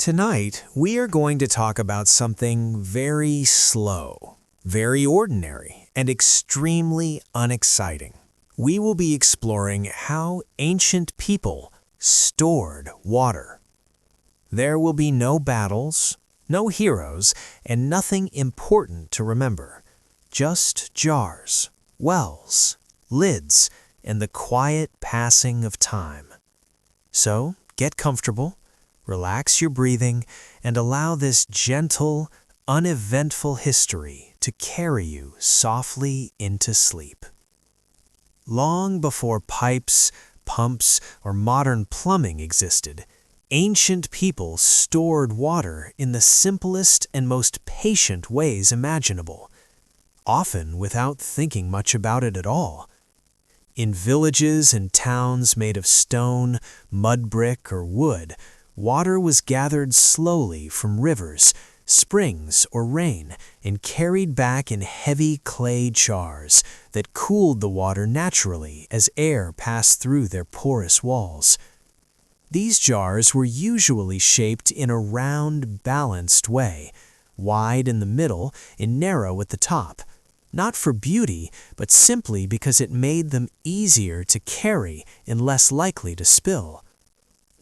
Tonight, we are going to talk about something very slow, very ordinary, and extremely unexciting. We will be exploring how ancient people stored water. There will be no battles, no heroes, and nothing important to remember. Just jars, wells, lids, and the quiet passing of time. So, get comfortable, relax your breathing, and allow this gentle, uneventful history to carry you softly into sleep. Long before pipes, pumps, or modern plumbing existed, ancient people stored water in the simplest and most patient ways imaginable, often without thinking much about it at all. In villages and towns made of stone, mud brick, or wood, water was gathered slowly from rivers, springs, or rain and carried back in heavy clay jars that cooled the water naturally as air passed through their porous walls. These jars were usually shaped in a round, balanced way, wide in the middle and narrow at the top, not for beauty, but simply because it made them easier to carry and less likely to spill.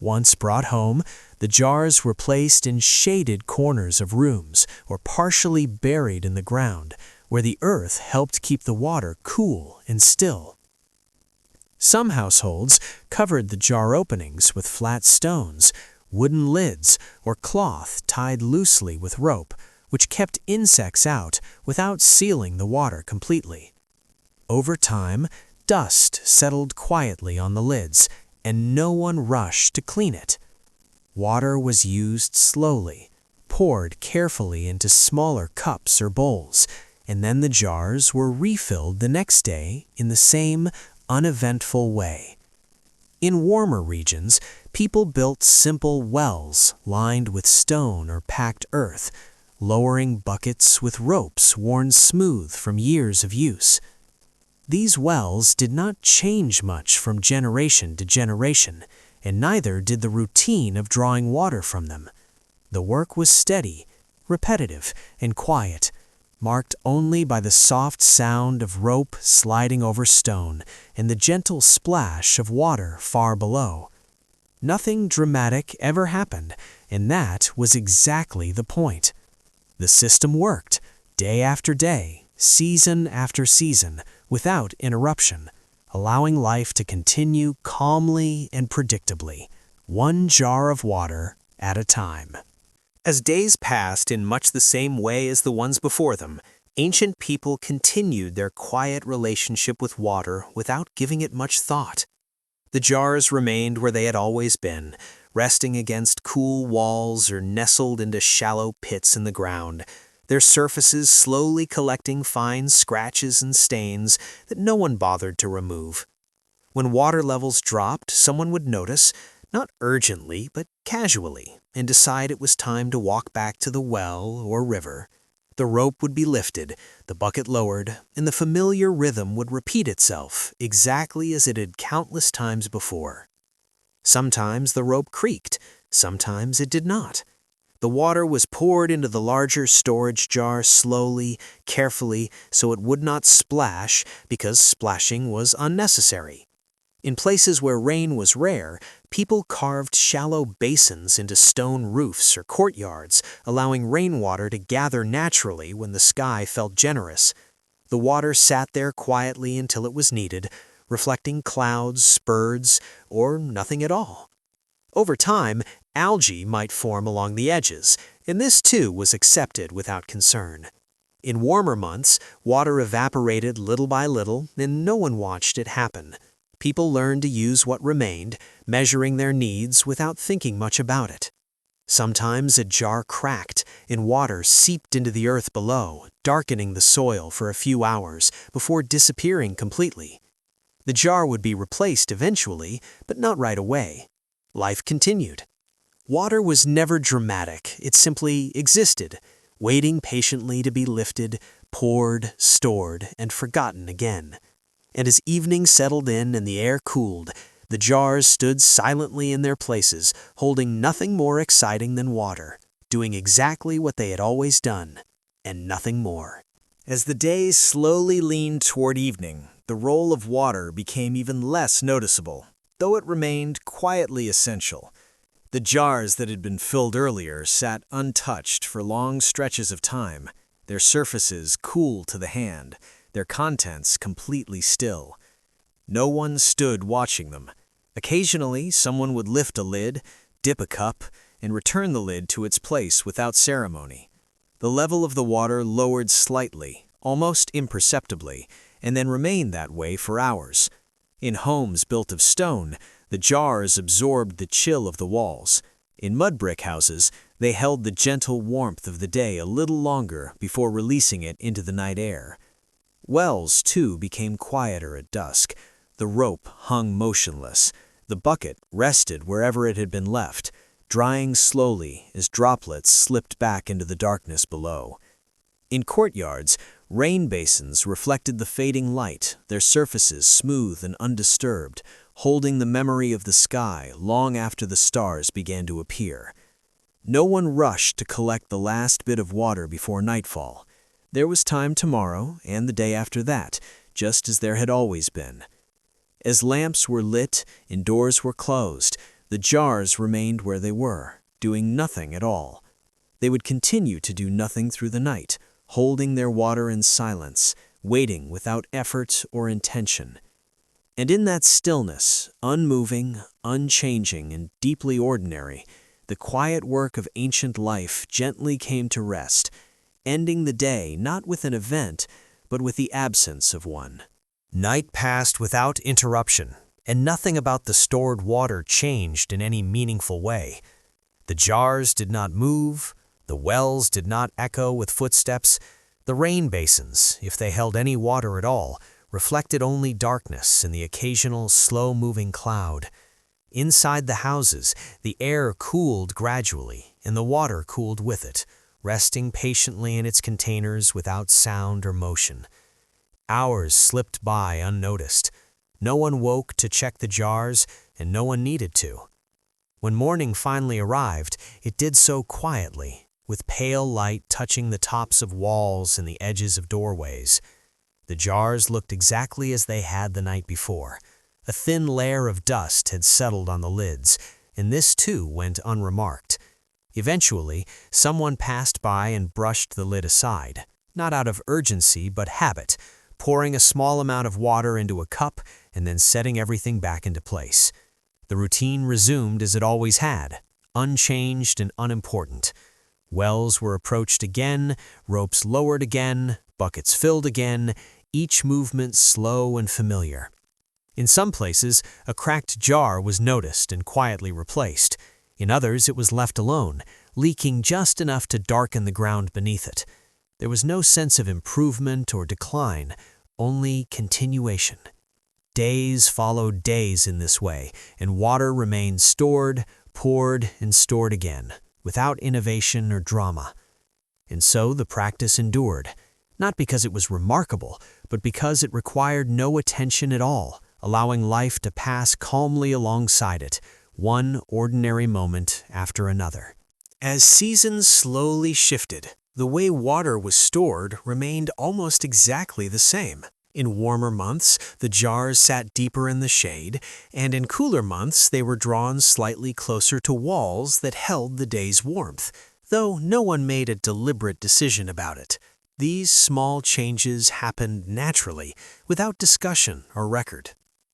Once brought home, the jars were placed in shaded corners of rooms or partially buried in the ground, where the earth helped keep the water cool and still. Some households covered the jar openings with flat stones, wooden lids, or cloth tied loosely with rope, which kept insects out without sealing the water completely. Over time, dust settled quietly on the lids, and no one rushed to clean it. Water was used slowly, poured carefully into smaller cups or bowls, and then the jars were refilled the next day in the same uneventful way. In warmer regions, people built simple wells lined with stone or packed earth, lowering buckets with ropes worn smooth from years of use. These wells did not change much from generation to generation, and neither did the routine of drawing water from them. The work was steady, repetitive, and quiet, marked only by the soft sound of rope sliding over stone and the gentle splash of water far below. Nothing dramatic ever happened, and that was exactly the point. The system worked, day after day, season after season, without interruption, allowing life to continue calmly and predictably, one jar of water at a time. As days passed in much the same way as the ones before them, ancient people continued their quiet relationship with water without giving it much thought. The jars remained where they had always been, resting against cool walls or nestled into shallow pits in the ground, their surfaces slowly collecting fine scratches and stains that no one bothered to remove. When water levels dropped, someone would notice, not urgently but casually, and decide it was time to walk back to the well or river. The rope would be lifted, the bucket lowered, and the familiar rhythm would repeat itself exactly as it had countless times before. Sometimes the rope creaked, sometimes it did not. The water was poured into the larger storage jar slowly, carefully, so it would not splash because splashing was unnecessary. In places where rain was rare, people carved shallow basins into stone roofs or courtyards, allowing rainwater to gather naturally when the sky felt generous. The water sat there quietly until it was needed, reflecting clouds, birds, or nothing at all. Over time, algae might form along the edges, and this too was accepted without concern. In warmer months, water evaporated little by little, and no one watched it happen. People learned to use what remained, measuring their needs without thinking much about it. Sometimes a jar cracked, and water seeped into the earth below, darkening the soil for a few hours before disappearing completely. The jar would be replaced eventually, but not right away. Life continued. Water was never dramatic, it simply existed, waiting patiently to be lifted, poured, stored, and forgotten again. And as evening settled in and the air cooled, the The jars stood silently in their places, holding nothing more exciting than water, doing exactly what they had always done, and nothing more. As the days slowly leaned toward evening, the role of water became even less noticeable, though it remained quietly essential. The jars that had been filled earlier sat untouched for long stretches of time, their surfaces cool to the hand, their contents completely still. No one stood watching them. Occasionally, someone would lift a lid, dip a cup, and return the lid to its place without ceremony. The level of the water lowered slightly, almost imperceptibly, and then remained that way for hours. In homes built of stone, the jars absorbed the chill of the walls. In mud brick houses, they held the gentle warmth of the day a little longer before releasing it into the night air. Wells, too, became quieter at dusk. The rope hung motionless. The bucket rested wherever it had been left, drying slowly as droplets slipped back into the darkness below. In courtyards, rain basins reflected the fading light, their surfaces smooth and undisturbed, holding the memory of the sky long after the stars began to appear. No one rushed to collect the last bit of water before nightfall. There was time tomorrow and the day after that, just as there had always been. As lamps were lit and doors were closed, the jars remained where they were, doing nothing at all. They would continue to do nothing through the night, holding their water in silence, waiting without effort or intention. And in that stillness, unmoving, unchanging, and deeply ordinary, the quiet work of ancient life gently came to rest, ending the day not with an event, but with the absence of one. Night passed without interruption, and nothing about the stored water changed in any meaningful way. The jars did not move, the wells did not echo with footsteps, the rain basins, if they held any water at all, reflected only darkness and the occasional slow-moving cloud. Inside the houses, the air cooled gradually, and the water cooled with it, resting patiently in its containers without sound or motion. Hours slipped by unnoticed. No one woke to check the jars, and no one needed to. When morning finally arrived, it did so quietly, with pale light touching the tops of walls and the edges of doorways. The jars looked exactly as they had the night before. A thin layer of dust had settled on the lids, and this too went unremarked. Eventually, someone passed by and brushed the lid aside, not out of urgency but habit, pouring a small amount of water into a cup and then setting everything back into place. The routine resumed as it always had, unchanged and unimportant. Wells were approached again, ropes lowered again, buckets filled again, each movement slow and familiar. In some places, a cracked jar was noticed and quietly replaced. In others, it was left alone, leaking just enough to darken the ground beneath it. There was no sense of improvement or decline, only continuation. Days followed days in this way, and water remained stored, poured, and stored again, without innovation or drama. And so the practice endured, not because it was remarkable, but because it required no attention at all, allowing life to pass calmly alongside it, one ordinary moment after another. As seasons slowly shifted, the way water was stored remained almost exactly the same. In warmer months, the jars sat deeper in the shade, and in cooler months they were drawn slightly closer to walls that held the day's warmth, though no one made a deliberate decision about it. These small changes happened naturally, without discussion or record.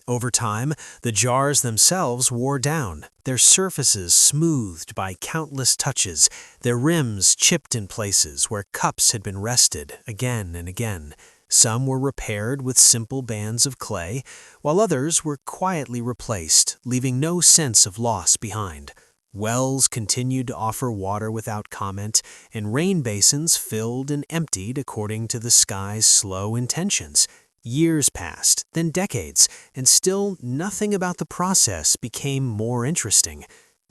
Over time, the jars themselves wore down, their surfaces smoothed by countless touches, their rims chipped in places where cups had been rested again and again. Some were repaired with simple bands of clay, while others were quietly replaced, leaving no sense of loss behind. Wells continued to offer water without comment, and rain basins filled and emptied according to the sky's slow intentions. Years passed, then decades, and still nothing about the process became more interesting.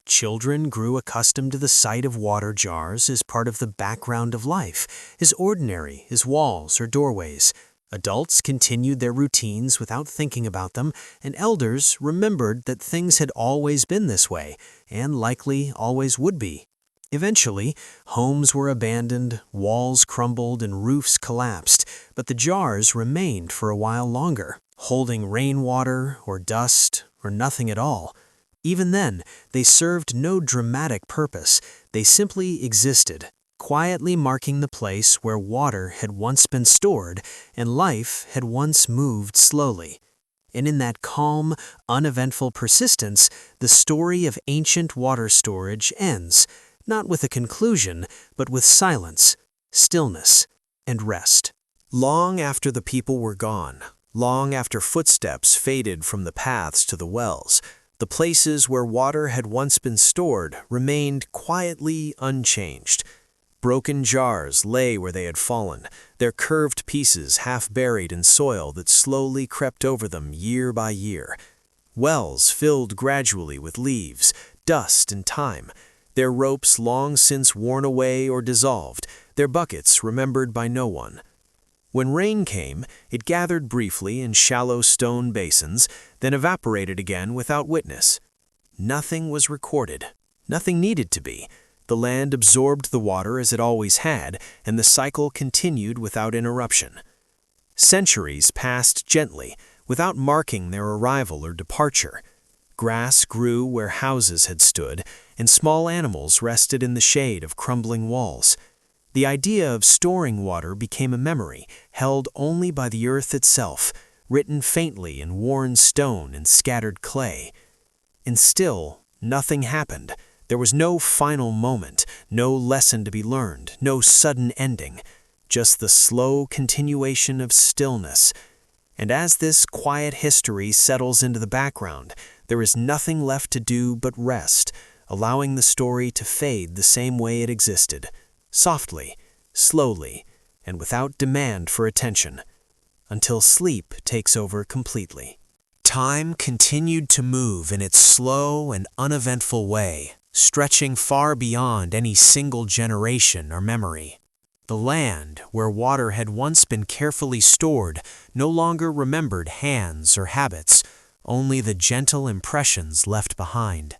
Children grew accustomed to the sight of water jars as part of the background of life, as ordinary as walls or doorways. Adults continued their routines without thinking about them, and elders remembered that things had always been this way, and likely always would be. Eventually, homes were abandoned, walls crumbled, and roofs collapsed, but the jars remained for a while longer, holding rainwater or dust or nothing at all. Even then, they served no dramatic purpose. They simply existed, quietly marking the place where water had once been stored and life had once moved slowly. And in that calm, uneventful persistence, the story of ancient water storage ends, not with a conclusion, but with silence, stillness, and rest. Long after the people were gone, long after footsteps faded from the paths to the wells, the places where water had once been stored remained quietly unchanged. Broken jars lay where they had fallen, their curved pieces half buried in soil that slowly crept over them year by year. Wells filled gradually with leaves, dust, and time, their ropes long since worn away or dissolved, their buckets remembered by no one. When rain came, it gathered briefly in shallow stone basins, then evaporated again without witness. Nothing was recorded. Nothing needed to be. The land absorbed the water as it always had, and the cycle continued without interruption. Centuries passed gently, without marking their arrival or departure. Grass grew where houses had stood, and small animals rested in the shade of crumbling walls. The idea of storing water became a memory, held only by the earth itself, written faintly in worn stone and scattered clay. And still, nothing happened. There was no final moment, no lesson to be learned, no sudden ending, just the slow continuation of stillness. And as this quiet history settles into the background, there is nothing left to do but rest, allowing the story to fade the same way it existed, softly, slowly, and without demand for attention, until sleep takes over completely. Time continued to move in its slow and uneventful way, stretching far beyond any single generation or memory. The land, where water had once been carefully stored, no longer remembered hands or habits, only the gentle impressions left behind.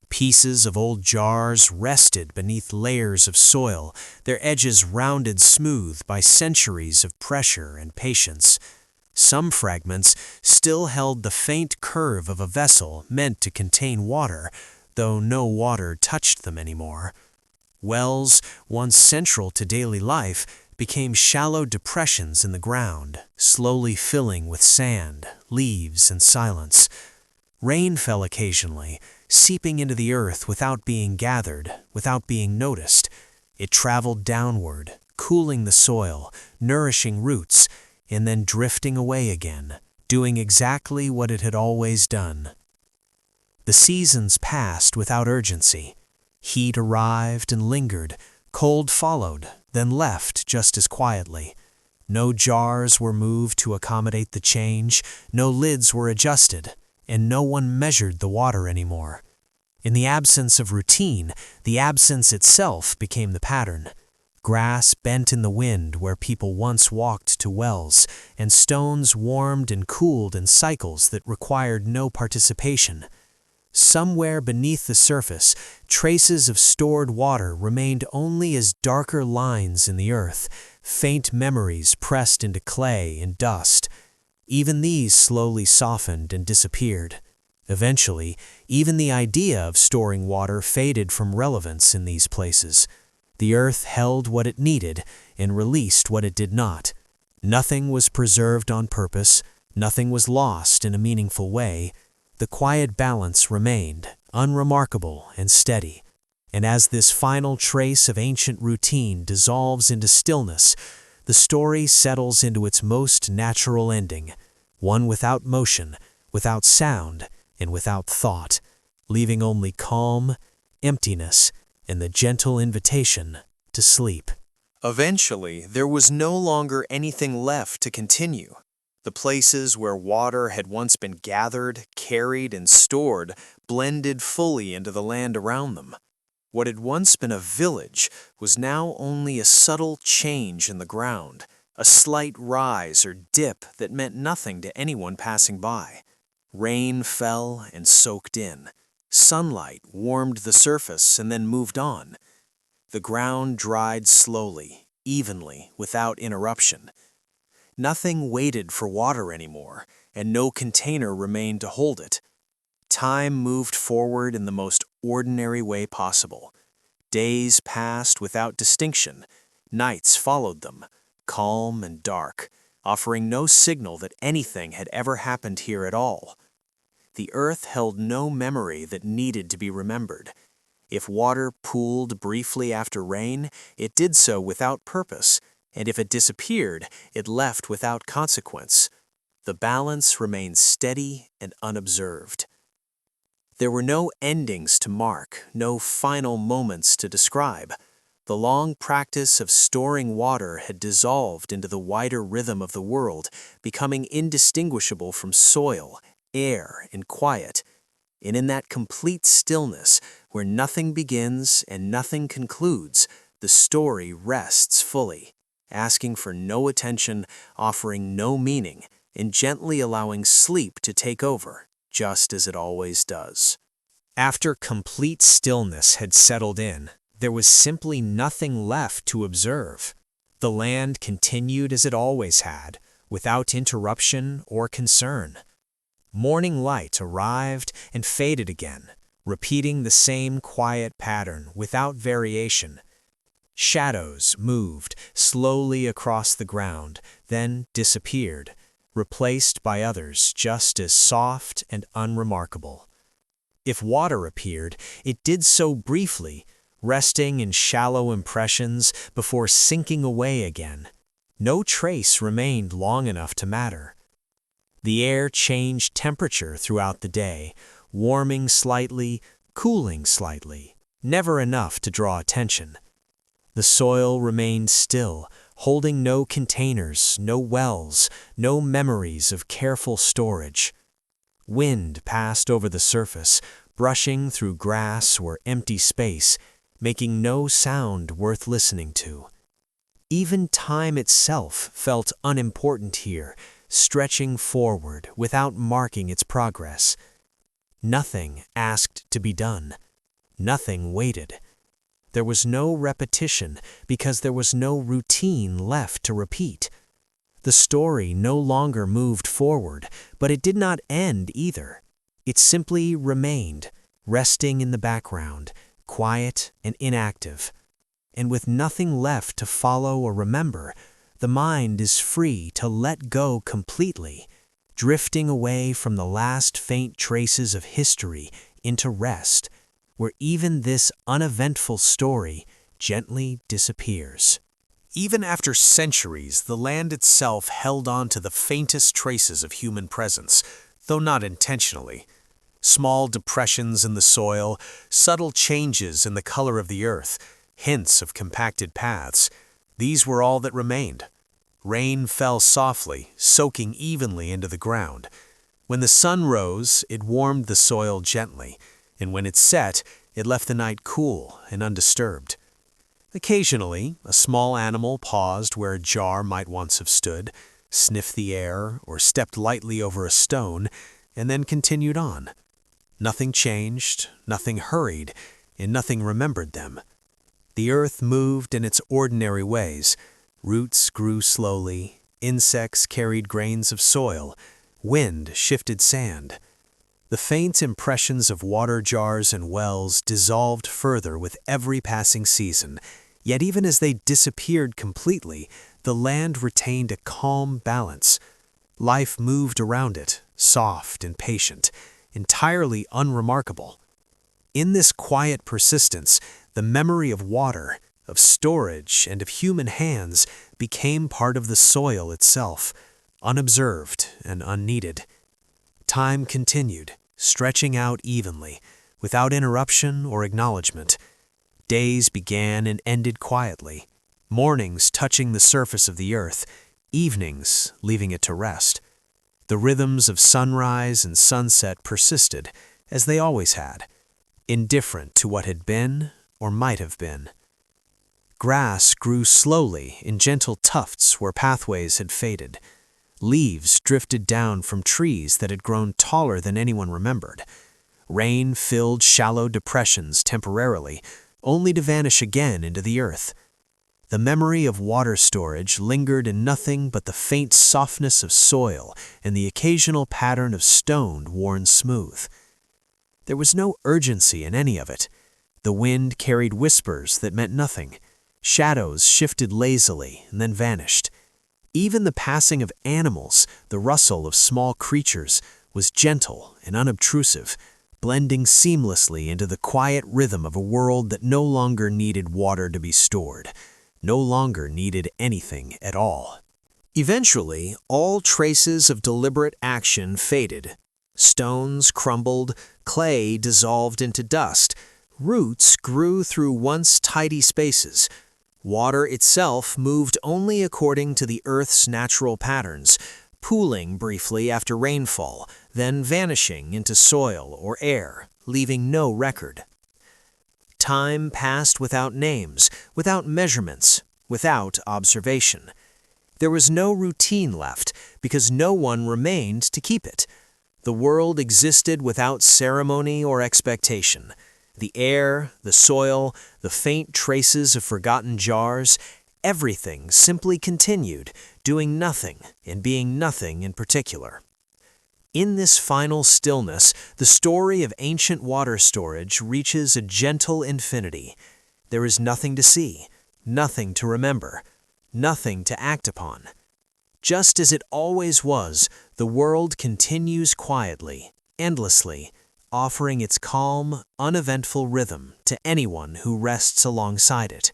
Pieces of old jars rested beneath layers of soil, their edges rounded smooth by centuries of pressure and patience. Some fragments still held the faint curve of a vessel meant to contain water, though no water touched them anymore. Wells, once central to daily life, became shallow depressions in the ground, slowly filling with sand, leaves, and silence. Rain fell occasionally, seeping into the earth without being gathered, without being noticed. It traveled downward, cooling the soil, nourishing roots, and then drifting away again, doing exactly what it had always done. The seasons passed without urgency. Heat arrived and lingered, cold followed, then left just as quietly. No jars were moved to accommodate the change, no lids were adjusted, and no one measured the water anymore. In the absence of routine, the absence itself became the pattern. Grass bent in the wind where people once walked to wells, and stones warmed and cooled in cycles that required no participation. Somewhere beneath the surface, traces of stored water remained only as darker lines in the earth, faint memories pressed into clay and dust. Even these slowly softened and disappeared. Eventually, even the idea of storing water faded from relevance in these places. The earth held what it needed and released what it did not. Nothing was preserved on purpose, nothing was lost in a meaningful way. The quiet balance remained, unremarkable and steady. And as this final trace of ancient routine dissolves into stillness, the story settles into its most natural ending, one without motion, without sound, and without thought, leaving only calm, emptiness, and the gentle invitation to sleep. Eventually, there was no longer anything left to continue. The places where water had once been gathered, carried, and stored blended fully into the land around them. What had once been a village was now only a subtle change in the ground, a slight rise or dip that meant nothing to anyone passing by. Rain fell and soaked in. Sunlight warmed the surface and then moved on. The ground dried slowly, evenly, without interruption. Nothing waited for water anymore, and no container remained to hold it. Time moved forward in the most ordinary way possible. Days passed without distinction. Nights followed them, calm and dark, offering no signal that anything had ever happened here at all. The earth held no memory that needed to be remembered. If water pooled briefly after rain, it did so without purpose, and if it disappeared, it left without consequence. The balance remained steady and unobserved. There were no endings to mark, no final moments to describe. The long practice of storing water had dissolved into the wider rhythm of the world, becoming indistinguishable from soil, air, and quiet. And in that complete stillness, where nothing begins and nothing concludes, the story rests fully, asking for no attention, offering no meaning, and gently allowing sleep to take over, just as it always does. After complete stillness had settled in, there was simply nothing left to observe. The land continued as it always had, without interruption or concern. Morning light arrived and faded again, repeating the same quiet pattern without variation. Shadows moved slowly across the ground, then disappeared, replaced by others just as soft and unremarkable. If water appeared, it did so briefly, resting in shallow impressions before sinking away again. No trace remained long enough to matter. The air changed temperature throughout the day, warming slightly, cooling slightly, never enough to draw attention. The soil remained still, holding no containers, no wells, no memories of careful storage. Wind passed over the surface, brushing through grass or empty space, making no sound worth listening to. Even time itself felt unimportant here, stretching forward without marking its progress. Nothing asked to be done. Nothing waited. There was no repetition because there was no routine left to repeat. The story no longer moved forward, but it did not end either. It simply remained, resting in the background, quiet and inactive. And with nothing left to follow or remember, the mind is free to let go completely, drifting away from the last faint traces of history into rest, where even this uneventful story gently disappears. Even after centuries, the land itself held on to the faintest traces of human presence, though not intentionally. Small depressions in the soil, subtle changes in the color of the earth, hints of compacted paths. These were all that remained. Rain fell softly, soaking evenly into the ground. When the sun rose, it warmed the soil gently, and when it set, it left the night cool and undisturbed. Occasionally, a small animal paused where a jar might once have stood, sniffed the air, or stepped lightly over a stone, and then continued on. Nothing changed, nothing hurried, and nothing remembered them. The earth moved in its ordinary ways. Roots grew slowly, insects carried grains of soil, wind shifted sand. The faint impressions of water jars and wells dissolved further with every passing season, yet even as they disappeared completely, the land retained a calm balance. Life moved around it, soft and patient, entirely unremarkable. In this quiet persistence, the memory of water, of storage, and of human hands became part of the soil itself, unobserved and unneeded. Time continued, stretching out evenly, without interruption or acknowledgement. Days began and ended quietly, mornings touching the surface of the earth, evenings leaving it to rest. The rhythms of sunrise and sunset persisted, as they always had, indifferent to what had been or might have been. Grass grew slowly in gentle tufts where pathways had faded. Leaves drifted down from trees that had grown taller than anyone remembered. Rain filled shallow depressions temporarily, only to vanish again into the earth. The memory of water storage lingered in nothing but the faint softness of soil and the occasional pattern of stone worn smooth. There was no urgency in any of it. The wind carried whispers that meant nothing. Shadows shifted lazily and then vanished. Even the passing of animals, the rustle of small creatures, was gentle and unobtrusive, blending seamlessly into the quiet rhythm of a world that no longer needed water to be stored, no longer needed anything at all. Eventually, all traces of deliberate action faded. Stones crumbled, clay dissolved into dust, roots grew through once tidy spaces. Water itself moved only according to the Earth's natural patterns, pooling briefly after rainfall, then vanishing into soil or air, leaving no record. Time passed without names, without measurements, without observation. There was no routine left because no one remained to keep it. The world existed without ceremony or expectation. The air, the soil, the faint traces of forgotten jars, everything simply continued, doing nothing and being nothing in particular. In this final stillness, the story of ancient water storage reaches a gentle infinity. There is nothing to see, nothing to remember, nothing to act upon. Just as it always was, the world continues quietly, endlessly, offering its calm, uneventful rhythm to anyone who rests alongside it.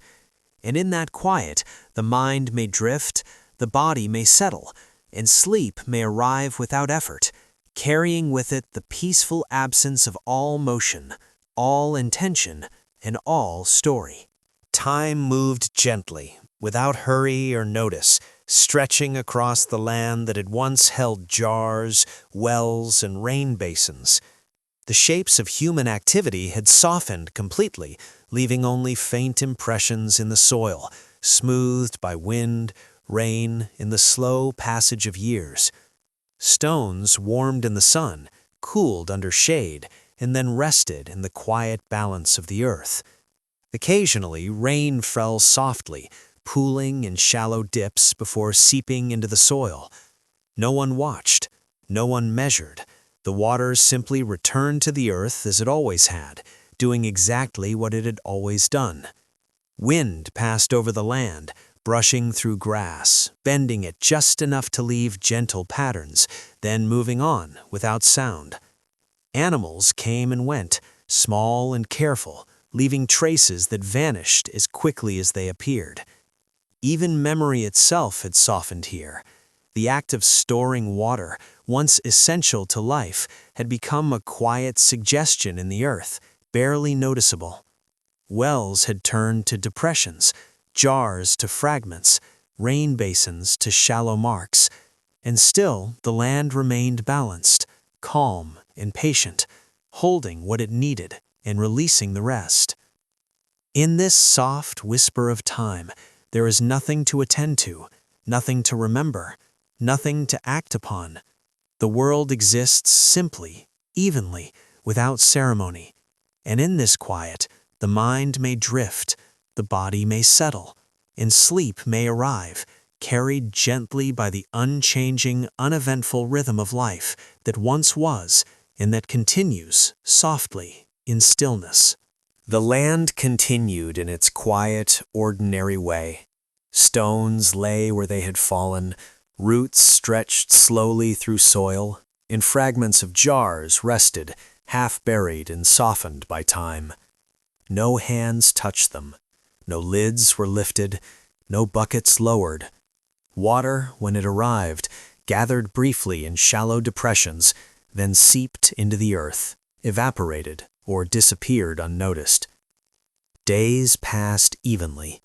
And in that quiet, the mind may drift, the body may settle, and sleep may arrive without effort, carrying with it the peaceful absence of all motion, all intention, and all story. Time moved gently, without hurry or notice, stretching across the land that had once held jars, wells, and rain basins. The shapes of human activity had softened completely, leaving only faint impressions in the soil, smoothed by wind, rain, and the slow passage of years. Stones warmed in the sun, cooled under shade, and then rested in the quiet balance of the earth. Occasionally, rain fell softly, pooling in shallow dips before seeping into the soil. No one watched, no one measured. The water simply returned to the earth as it always had, doing exactly what it had always done. Wind passed over the land, brushing through grass, bending it just enough to leave gentle patterns, then moving on without sound. Animals came and went, small and careful, leaving traces that vanished as quickly as they appeared. Even memory itself had softened here. The act of storing water, once essential to life, had become a quiet suggestion in the earth, barely noticeable. Wells had turned to depressions, jars to fragments, rain basins to shallow marks, and still the land remained balanced, calm and patient, holding what it needed and releasing the rest. In this soft whisper of time, there is nothing to attend to, nothing to remember, nothing to act upon. The world exists simply, evenly, without ceremony. And in this quiet, the mind may drift, the body may settle, and sleep may arrive, carried gently by the unchanging, uneventful rhythm of life that once was and that continues softly in stillness. The land continued in its quiet, ordinary way. Stones lay where they had fallen, roots stretched slowly through soil, and fragments of jars rested, half-buried and softened by time. No hands touched them. No lids were lifted, no buckets lowered. Water, when it arrived, gathered briefly in shallow depressions, then seeped into the earth, evaporated, or disappeared unnoticed. Days passed evenly.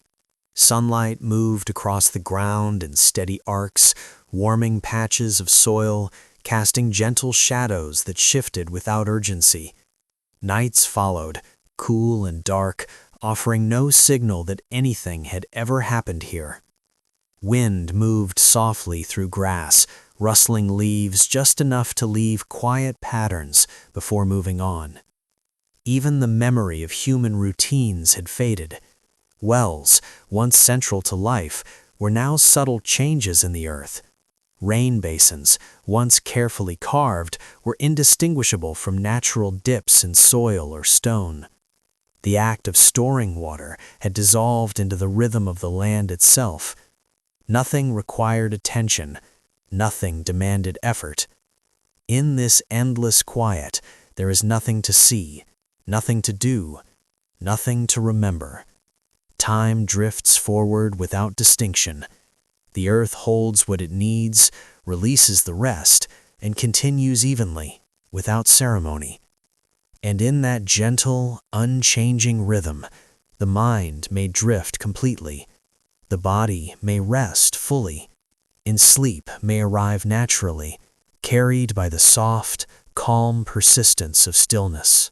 Sunlight moved across the ground in steady arcs, warming patches of soil, casting gentle shadows that shifted without urgency. Nights followed, cool and dark, offering no signal that anything had ever happened here. Wind moved softly through grass, rustling leaves just enough to leave quiet patterns before moving on. Even the memory of human routines had faded. Wells, once central to life, were now subtle changes in the earth. Rain basins, once carefully carved, were indistinguishable from natural dips in soil or stone. The act of storing water had dissolved into the rhythm of the land itself. Nothing required attention, nothing demanded effort. In this endless quiet, there is nothing to see, nothing to do, nothing to remember. Time drifts forward without distinction. The earth holds what it needs, releases the rest, and continues evenly, without ceremony. And in that gentle, unchanging rhythm, the mind may drift completely. The body may rest fully, and sleep may arrive naturally, carried by the soft, calm persistence of stillness.